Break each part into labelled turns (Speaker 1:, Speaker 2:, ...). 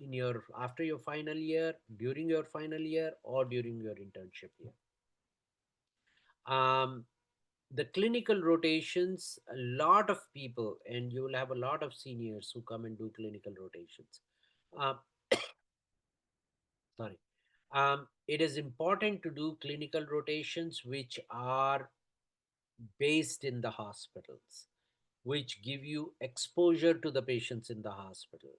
Speaker 1: in your after your final year, during your final year, or during your internship year. Um, the clinical rotations, a lot of people, and you will have a lot of seniors who come and do clinical rotations. Uh, Sorry. It is important to do clinical rotations which are based in the hospitals, which give you exposure to the patients in the hospital,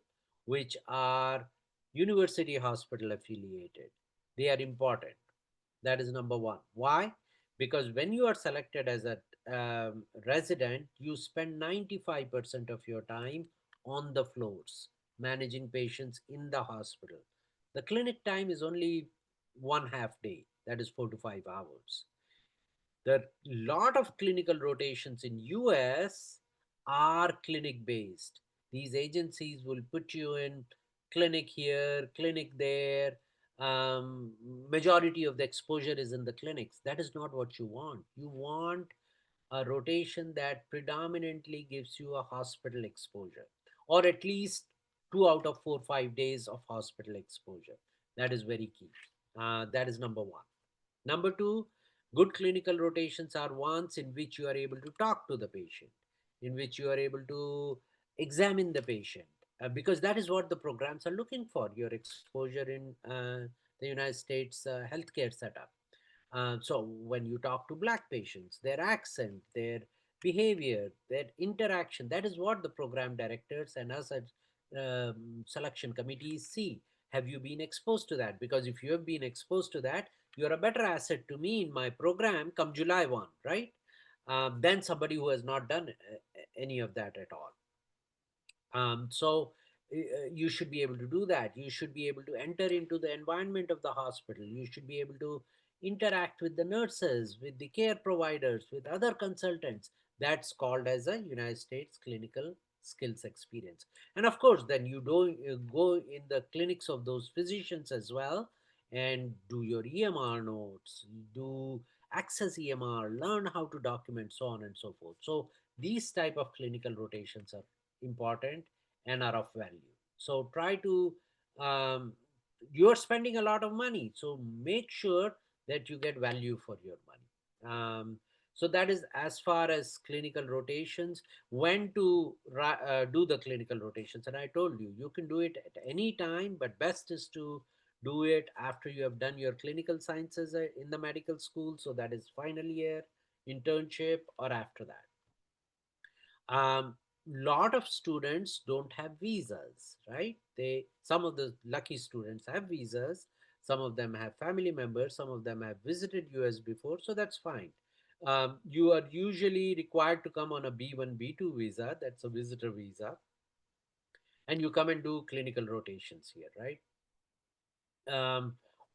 Speaker 1: which are university hospital affiliated. They are important. That is number one. Why? Because when you are selected as a resident, you spend 95% of your time on the floors managing patients in the hospital. The clinic time is only 1/2 day, that is 4 to 5 hours. The lot of clinical rotations in US are clinic based. These agencies will put you in clinic here, clinic there. um, Majority of the exposure is in the clinics. That is not what you want. You want a rotation that predominantly gives you a hospital exposure, or at least 2 out of 4 5 days of hospital exposure. That is very key. That is number one. Number two, good clinical rotations are ones in which you are able to talk to the patient, in which you are able to examine the patient, because that is what the programs are looking for, your exposure in the United States healthcare setup. So when you talk to Black patients, their accent, their behavior, their interaction, that is what the program directors and us as selection committees see. Have you been exposed to that? Because if you have been exposed to that, you're a better asset to me in my program come July 1, right? Than somebody who has not done any of that at all. You should be able to do that. You should be able to enter into the environment of the hospital. You should be able to interact with the nurses, with the care providers, with other consultants. That's called as a United States clinical skills experience. And of course, then you go in the clinics of those physicians as well and do your EMR notes, do access EMR, learn how to document, so on and so forth. So these type of clinical rotations are important and are of value. So try to, you're spending a lot of money. So make sure that you get value for your money. So that is as far as clinical rotations, when to do the clinical rotations. And I told you, you can do it at any time, but best is to do it after you have done your clinical sciences in the medical school. So that is final year, internship, or after that. Lot of students don't have visas, right? They, some of the lucky students have visas, some of them have family members, some of them have visited US before, so that's fine. You are usually required to come on a B1 B2 visa, that's a visitor visa, and you come and do clinical rotations here, right?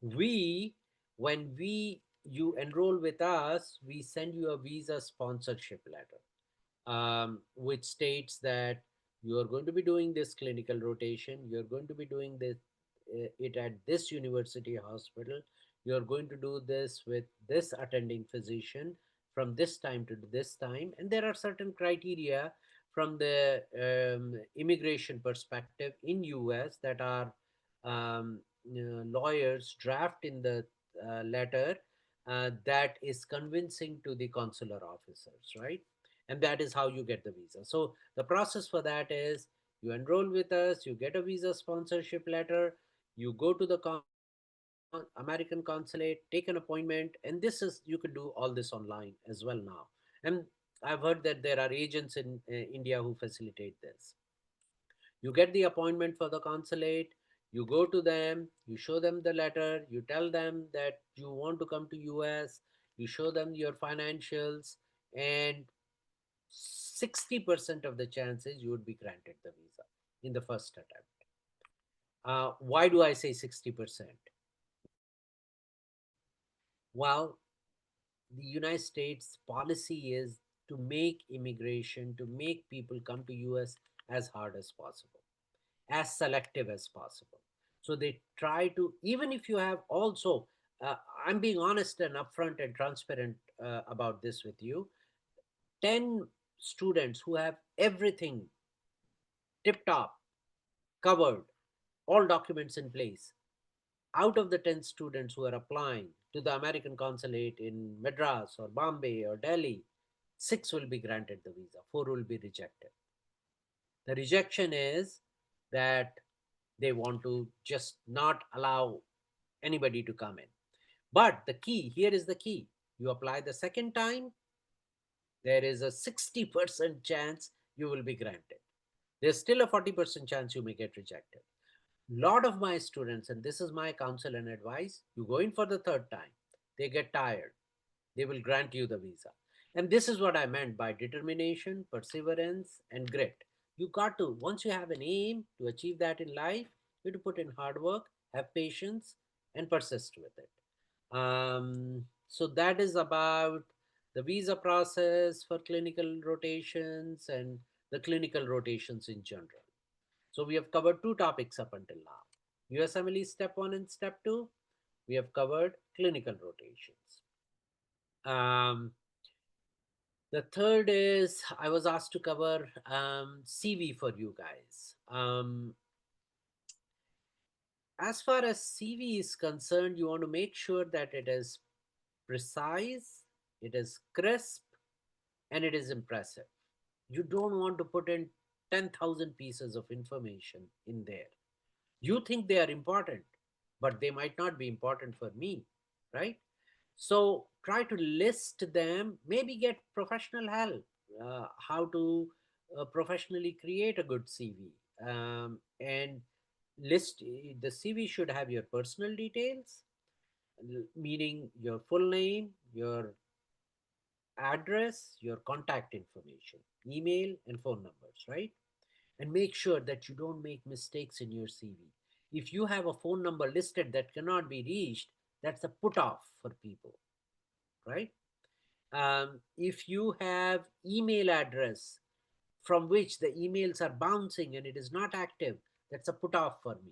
Speaker 1: We When we you enroll with us, we send you a visa sponsorship letter, which states that you are going to be doing this clinical rotation, you're going to be doing this it at this university hospital, you're going to do this with this attending physician from this time to this time, and there are certain criteria from the immigration perspective in US that are lawyers draft in the letter that is convincing to the consular officers, right? And that is how you get the visa. So the process for that is you enroll with us, you get a visa sponsorship letter, you go to the American consulate, take an appointment, and this is, you can do all this online as well now. And I've heard that there are agents in India who facilitate this. You get the appointment for the consulate, you go to them, you show them the letter, you tell them that you want to come to US, you show them your financials, and 60% of the chances you would be granted the visa in the first attempt. Why do I say 60%? Well, the United States policy is to make immigration, to make people come to US as hard as possible, as selective as possible. So they try to, even if you have also, I'm being honest and upfront and transparent about this with you, 10 students who have everything tip top covered, all documents in place. Out of the 10 students who are applying to the American consulate in Madras or Bombay or Delhi, 6 will be granted the visa, 4 will be rejected. The rejection is that they want to just not allow anybody to come in. But the key here is the key: you apply the second time, there is a 60% chance you will be granted. There's still a 40% chance you may get rejected. Lot of my students, and this is my counsel and advice, you go in for the third time, they get tired, they will grant you the visa. And this is what I meant by determination, perseverance, and grit. You got to, once you have an aim to achieve that in life, you have to put in hard work, have patience, and persist with it. So that is about the visa process for clinical rotations and the clinical rotations in general. So we have covered two topics up until now: USMLE step 1 and step 2. We have covered clinical rotations. Um, the third is I was asked to cover CV for you guys. As far as CV is concerned, you want to make sure that it is precise, it is crisp, and it is impressive. You don't want to put in 10,000 pieces of information in there. You think they are important, but they might not be important for me, right? So try to list them, maybe get professional help, how to professionally create a good CV. And list the CV should have your personal details, meaning your full name, your address, your contact information, email, and phone numbers, right? And make sure that you don't make mistakes in your CV. If you have a phone number listed that cannot be reached, that's a put off for people, right? If you have email address from which the emails are bouncing and it is not active, that's a put off for me.